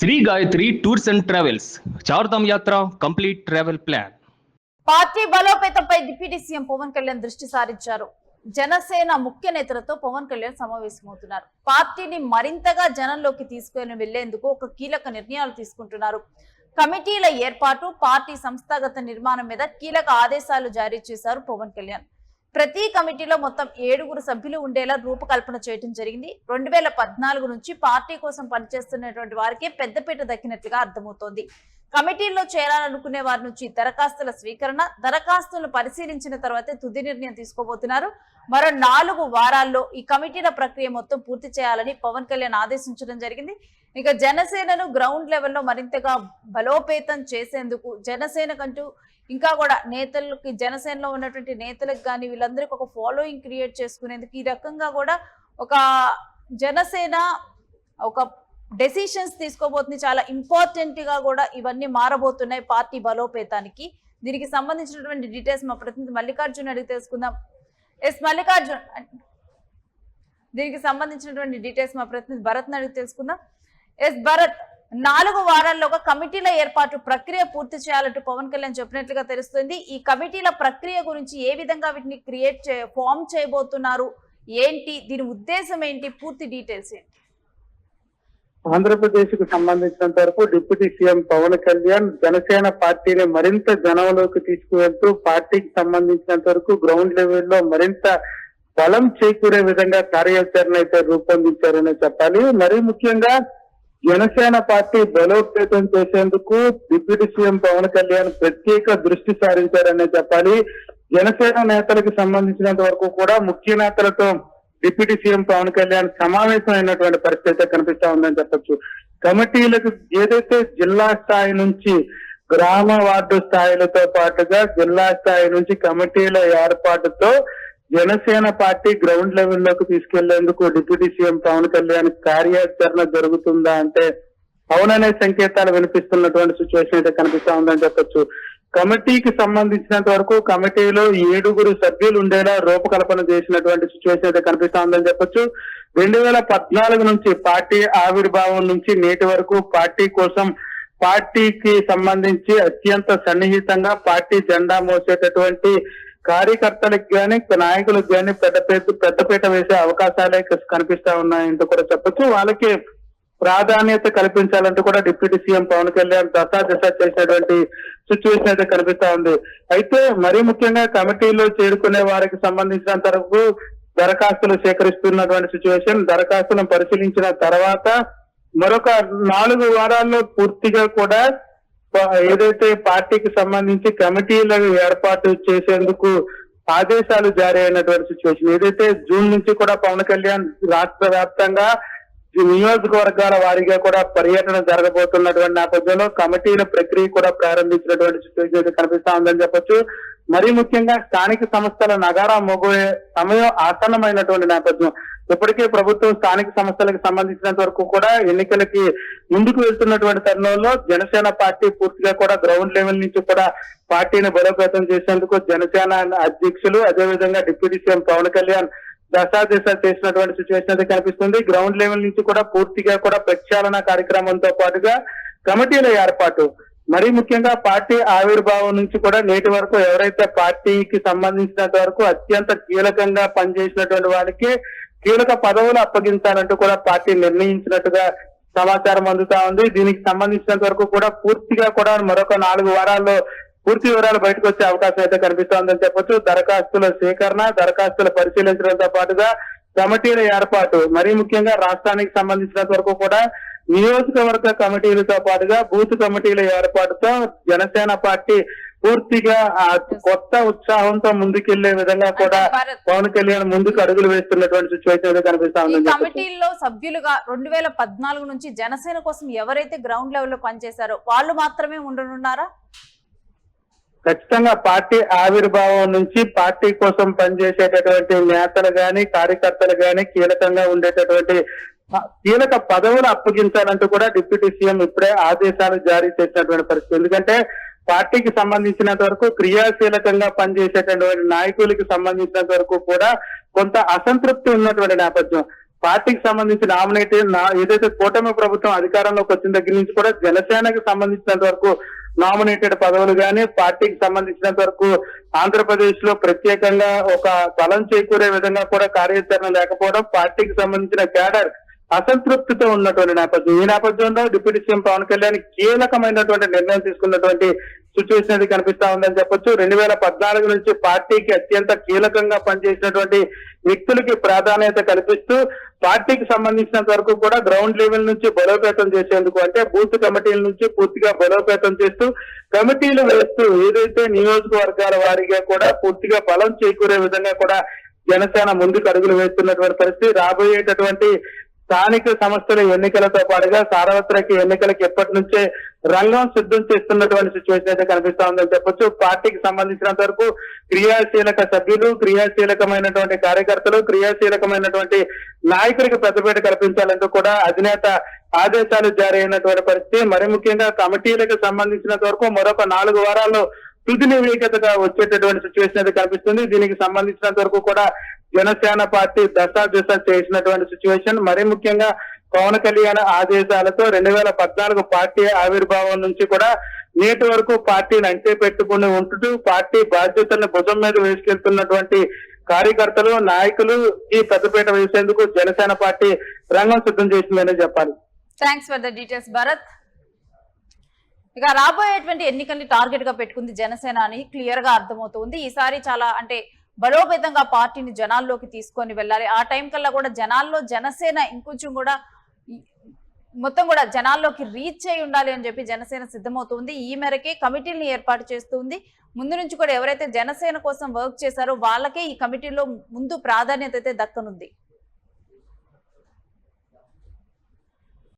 Shri Gayatri tours and travels Chardham Yatra complete travel plan. Party బలోపేతంపై deputy CM Pawan Kalyan దృష్టి సారించారు. జనసేన ముఖ్య నేతలతో పవన్ కళ్యాణ్ సమావేశమవుతున్నారు. పార్టీని మరింతగా జనంలోకి తీసుకుని వెళ్లేందుకు ఒక కీలక నిర్ణయాలు తీసుకుంటున్నారు. కమిటీల ఏర్పాటు, పార్టీ సంస్థాగత నిర్మాణం మీద కీలక ఆదేశాలు జారీ చేశారు పవన్ కళ్యాణ్. ప్రతి కమిటీలో మొత్తం 7 సభ్యులు ఉండేలా రూపకల్పన చేయడం జరిగింది. 2014 నుంచి పార్టీ కోసం పనిచేస్తున్నటువంటి వారికే పెద్దపీట దక్కినట్లుగా అర్థమవుతోంది. కమిటీల్లో చేరాలనుకునే వారి నుంచి దరఖాస్తుల స్వీకరణ, దరఖాస్తులను పరిశీలించిన తర్వాతే తుది నిర్ణయం తీసుకోబోతున్నారు. మరో 4 వారాల్లో ఈ కమిటీల ప్రక్రియ మొత్తం పూర్తి చేయాలని పవన్ కళ్యాణ్ ఆదేశించడం జరిగింది. ఇక జనసేనను గ్రౌండ్ లెవెల్లో మరింతగా బలోపేతం చేసేందుకు జనసేనకంటూ ఇంకా కూడా నేతలకి, జనసేనలో ఉన్నటువంటి నేతలకు కానీ వీళ్ళందరికీ ఒక ఫాలోయింగ్ క్రియేట్ చేసుకునేందుకు ఈ రకంగా కూడా ఒక జనసేన ఒక డెసిషన్స్ తీసుకోబోతుంది. చాలా ఇంపార్టెంట్ గా కూడా ఇవన్నీ మారబోతున్నాయి పార్టీ బలోపేతానికి. దీనికి సంబంధించినటువంటి డీటెయిల్స్ మా ప్రతినిధి మల్లికార్జున్ అడిగి తెలుసుకుందాం. ఎస్ మల్లికార్జున్, దీనికి సంబంధించినటువంటి డీటెయిల్స్ మా ప్రతినిధి భరత్ అడిగి తెలుసుకుందాం. ఎస్ భరత్, 4 వారాల్లోగా కమిటీల ఏర్పాటు ప్రక్రియ పూర్తి చేయాలంటూ పవన్ కళ్యాణ్ చెప్పినట్లుగా తెలుస్తుంది. ఈ కమిటీల ప్రక్రియ గురించి ఏ విధంగా వీటిని ఫామ్ చేయబోతున్నారు, ఏంటి దీని ఉద్దేశం ఏంటి, పూర్తి డీటెయిల్స్ ఏంటి? ఆంధ్రప్రదేశ్ కు సంబంధించినంత వరకు డిప్యూటీ సీఎం పవన్ కళ్యాణ్ జనసేన పార్టీని మరింత జనంలోకి తీసుకువెళ్తూ పార్టీకి సంబంధించినంత వరకు గ్రౌండ్ లెవెల్లో మరింత బలం చేకూరే విధంగా కార్యాచరణ అయితే రూపొందించారని చెప్పాలి. మరీ ముఖ్యంగా జనసేన పార్టీ బలోపేతం చేసేందుకు డిప్యూటీ సీఎం పవన్ కళ్యాణ్ ప్రత్యేక దృష్టి సారించారనే చెప్పాలి. జనసేన నేతలకు సంబంధించినంత వరకు కూడా ముఖ్య నేతలతో డిప్యూటీ సీఎం పవన్ కళ్యాణ్ సమావేశం అయినటువంటి పరిస్థితి కనిపిస్తా ఉందని చెప్పొచ్చు. కమిటీలకు ఏదైతే జిల్లా స్థాయి నుంచి గ్రామ వార్డు స్థాయిలతో పాటుగా జిల్లా స్థాయి నుంచి కమిటీల ఏర్పాటుతో జనసేన పార్టీ గ్రౌండ్ లెవెల్లోకి తీసుకెళ్లేందుకు డిప్యూటీ సీఎం పవన్ కళ్యాణ్ కార్యాచరణ జరుగుతుందా అంటే అవుననే సంకేతాలు వినిపిస్తున్నటువంటి సిచ్యువేషన్ అయితే కనిపిస్తా ఉందని చెప్పొచ్చు. కమిటీకి సంబంధించినంత వరకు కమిటీలో 7 సభ్యులు ఉండేలా రూపకల్పన చేసినటువంటి సిచ్యువేషన్ అయితే కనిపిస్తా ఉందని చెప్పొచ్చు. 2014 నుంచి పార్టీ ఆవిర్భావం నుంచి నేటి వరకు పార్టీ కోసం, పార్టీకి సంబంధించి అత్యంత సన్నిహితంగా పార్టీ జెండా మోసేటటువంటి కార్యకర్తలకు గాని నాయకులకు గాని పెద్దపీట వేసే అవకాశాలే కనిపిస్తా ఉన్నాయంటూ కూడా చెప్పొచ్చు. వాళ్ళకి ప్రాధాన్యత కల్పించాలంటూ కూడా డిప్యూటీ సీఎం పవన్ కళ్యాణ్ దశ చేసినటువంటి సిచ్యువేషన్ అయితే కనిపిస్తా ఉంది. అయితే మరీ ముఖ్యంగా కమిటీలో చేరుకునే వారికి సంబంధించినంత వరకు దరఖాస్తులు సేకరిస్తున్నటువంటి సిచ్యువేషన్. దరఖాస్తులను పరిశీలించిన తర్వాత మరొక 4 వారాల్లో పూర్తిగా కూడా ఏదైతే పార్టీకి సంబంధించి కమిటీలను ఏర్పాటు చేసేందుకు ఆదేశాలు జారీ అయినటువంటి సిచ్యువేషన్. ఏదైతే జూన్ నుంచి కూడా పవన్ కళ్యాణ్ రాష్ట్ర వ్యాప్తంగా నియోజకవర్గాల వారీగా కూడా పర్యటన జరగబోతున్నటువంటి నేపథ్యంలో కమిటీల ప్రక్రియ కూడా ప్రారంభించినటువంటి సిచ్యువేషన్ అయితే కనిపిస్తా ఉందని చెప్పొచ్చు. మరీ ముఖ్యంగా స్థానిక సంస్థల నగారా మోగే సమయం ఆసన్నమైనటువంటి నేపథ్యం. ఇప్పటికే ప్రభుత్వం స్థానిక సంస్థలకు సంబంధించినంత వరకు కూడా ఎన్నికలకి ముందుకు వెళ్తున్నటువంటి తరుణంలో జనసేన పార్టీ పూర్తిగా కూడా గ్రౌండ్ లెవెల్ నుంచి కూడా పార్టీని బలోపేతం చేసేందుకు జనసేన అధ్యక్షులు అదేవిధంగా డిప్యూటీ సీఎం పవన్ కళ్యాణ్ దశ చేసినటువంటి సిచ్యువేషన్ అయితే కనిపిస్తుంది. గ్రౌండ్ లెవెల్ నుంచి కూడా పూర్తిగా కూడా ప్రక్షాళన కార్యక్రమంతో పాటుగా కమిటీల ఏర్పాటు, మరీ ముఖ్యంగా పార్టీ ఆవిర్భావం నుంచి కూడా నేటి వరకు ఎవరైతే పార్టీకి సంబంధించినంత వరకు అత్యంత కీలకంగా పనిచేసినటువంటి వారికి కీలక పదవులు అప్పగించాలంటూ కూడా పార్టీ నిర్ణయించినట్టుగా సమాచారం అందుతా ఉంది. దీనికి సంబంధించినంత వరకు కూడా పూర్తిగా కూడా మరొక 4 వారాల్లో పూర్తి వివరాలు బయటకు వచ్చే అవకాశం అయితే కనిపిస్తోందని చెప్పొచ్చు. దరఖాస్తుల సేకరణ, దరఖాస్తుల పరిశీలించడంతో పాటుగా కమిటీల ఏర్పాటు, మరీ ముఖ్యంగా రాష్ట్రానికి సంబంధించినంత వరకు కూడా నియోజకవర్గ కమిటీలతో పాటుగా బూత్ కమిటీల ఏర్పాటుతో జనసేన పార్టీ పూర్తిగా కొత్త ఉత్సాహంతో ముందుకెళ్లే విధంగా కూడా పవన్ కళ్యాణ్ ముందుకు అడుగులు వేస్తున్నటువంటి సిచ్యువేషన్ అయితే కనిపిస్తా ఉంది. కమిటీల్లో సభ్యులుగా 2014 నుంచి జనసేన కోసం ఎవరైతే గ్రౌండ్ లెవెల్లో పనిచేశారో వాళ్ళు మాత్రమే ఉండనున్నారా? ఖచ్చితంగా పార్టీ ఆవిర్భావం నుంచి పార్టీ కోసం పనిచేసేటటువంటి నేతలు గాని కార్యకర్తలు గాని కీలకంగా ఉండేటటువంటి కీలక పదవులు అప్పగించాలంటూ కూడా డిప్యూటీ సీఎం ఇప్పుడే ఆదేశాలు జారీ చేసినటువంటి పరిస్థితి. ఎందుకంటే పార్టీకి సంబంధించినంత వరకు క్రియాశీలకంగా పనిచేసేటటువంటి నాయకులకి సంబంధించినంత వరకు కూడా కొంత అసంతృప్తి ఉన్నటువంటి నేపథ్యం. పార్టీకి సంబంధించి ఏదైతే కూటమి ప్రభుత్వం అధికారంలోకి వచ్చిన దగ్గర నుంచి కూడా జనసేనకి సంబంధించినంత వరకు నామినేటెడ్ పదవులు గాని, పార్టీకి సంబంధించినంత వరకు ఆంధ్రప్రదేశ్ లో ప్రత్యేకంగా ఒక బలం చేకూరే విధంగా కూడా కార్యాచరణ లేకపోవడం, పార్టీకి సంబంధించిన క్యాడర్ అసంతృప్తితో ఉన్నటువంటి నేపథ్యం. ఈ నేపథ్యంలో డిప్యూటీ సీఎం పవన్ కళ్యాణ్ కీలకమైనటువంటి నిర్ణయం తీసుకున్నటువంటి సిచ్యువేషన్ అది కనిపిస్తా ఉందని చెప్పొచ్చు. 2014 నుంచి పార్టీకి అత్యంత కీలకంగా పనిచేసినటువంటి వ్యక్తులకి ప్రాధాన్యత కల్పిస్తూ పార్టీకి సంబంధించినంత వరకు కూడా గ్రౌండ్ లెవెల్ నుంచి బలోపేతం చేసేందుకు, అంటే బూత్ కమిటీల నుంచి పూర్తిగా బలోపేతం చేస్తూ కమిటీలు వేస్తూ ఏదైతే నియోజకవర్గాల వారీగా కూడా పూర్తిగా బలం చేకూరే విధంగా కూడా జనసేన ముందుకు అడుగులు వేస్తున్నటువంటి పరిస్థితి. రాబోయేటటువంటి స్థానిక సంస్థల ఎన్నికలతో పాటుగా సార్వత్రిక ఎన్నికలకు ఎప్పటి నుంచే రంగం సిద్ధం చేస్తున్నటువంటి సిచ్యువేషన్ అయితే కనిపిస్తా ఉందని చెప్పొచ్చు. పార్టీకి సంబంధించినంత వరకు క్రియాశీలక సభ్యులు, క్రియాశీలకమైనటువంటి కార్యకర్తలు, క్రియాశీలకమైనటువంటి నాయకులకు పెద్దపీట కల్పించాలంటూ కూడా అధినేత ఆదేశాలు జారీ అయినటువంటి పరిస్థితి. మరి ముఖ్యంగా కమిటీలకు సంబంధించినంత వరకు మరొక 4 వారాల్లో తుది నివేదికగా వచ్చేటటువంటి సిచ్యువేషన్ అయితే కనిపిస్తుంది. దీనికి సంబంధించినంత వరకు కూడా జనసేన పార్టీ దశ చేసినటువంటి సిచ్యువేషన్. మరి ముఖ్యంగా పవన్ కళ్యాణ్ ఆదేశాలతో 2014 పార్టీ ఆవిర్భావం నుంచి కూడా నేటి వరకు పార్టీని అంటే పెట్టుకుని ఉంటూ పార్టీ బాధ్యతలను భుజం మీద వేసుకెళ్తున్నటువంటి కార్యకర్తలు, నాయకులు ఈ పెద్దపీట వేసేందుకు జనసేన పార్టీ రంగం సిద్ధం చేసిందనే చెప్పాలి. Thanks for the details Bharat. ఇక రాబోయేటువంటి ఎన్నికల్ని టార్గెట్ గా పెట్టుకుంది జనసేన అని క్లియర్ గా అర్థమవుతుంది. ఈసారి చాలా అంటే బలోపేతంగా పార్టీని జనాల్లోకి తీసుకొని వెళ్ళాలి. ఆ టైం కల్లా కూడా జనాల్లో జనసేన ఇంకొంచెం కూడా మొత్తం కూడా జనాల్లోకి రీచ్ అయి ఉండాలి అని చెప్పి జనసేన సిద్ధమవుతుంది. ఈ మేరకే కమిటీలను ఏర్పాటు చేస్తుంది. ముందు నుంచి కూడా ఎవరైతే జనసేన కోసం వర్క్ చేశారో వాళ్ళకే ఈ కమిటీలో ముందు ప్రాధాన్యత అయితే దక్కనుంది.